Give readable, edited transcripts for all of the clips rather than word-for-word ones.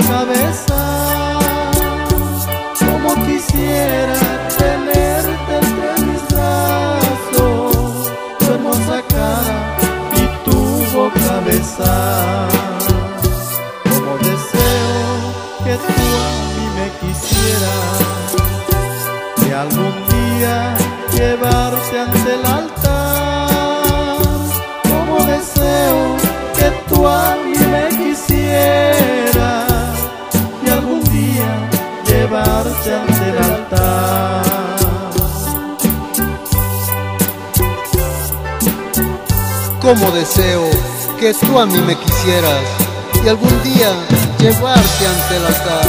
cabeza. Como quisiera tenerte entre mis brazos, tu hermosa cara y tu boca besar. Como deseo que tú a mí me quisieras, que algún día llevarte ante el altar. Como deseo que tú a mí me quisieras, y algún día llevarte ante el altar. Como deseo que tú a mí me quisieras y algún día llevarte ante el altar,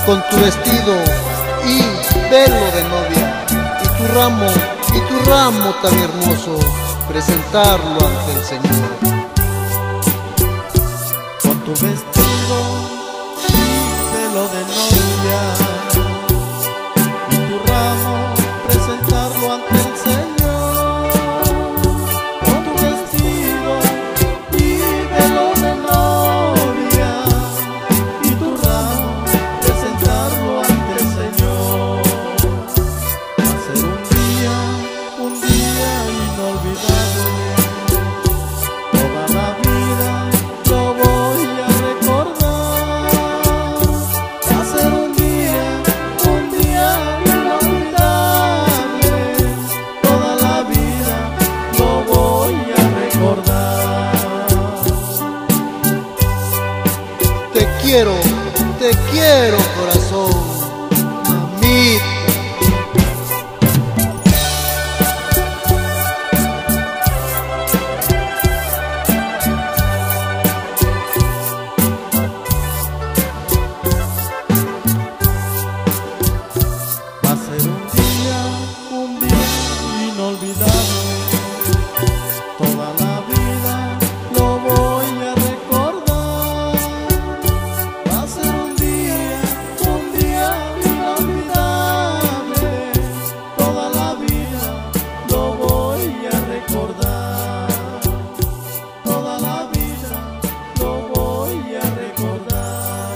con tu vestido y velo de novia y tu ramo tan hermoso, presentarlo ante el Señor. Con tu vestido y velo de novia y tu ramo, presentarlo ante el Señor. Con tu vestido y velo de novia y tu ramo, presentarlo ante el Señor. Va a ser un día inolvidable. Toda la vida lo voy a recordar. Va a ser un día inolvidable. Toda la vida lo voy a recordar. Te quiero corazón, mamita. Va a ser un día inolvidable. Toda la vida lo voy a recordar. Va a ser un día inolvidable. Toda la vida lo voy a recordar. Toda la vida lo voy a recordar.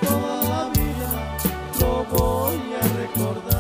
Toda la vida lo voy a recordar.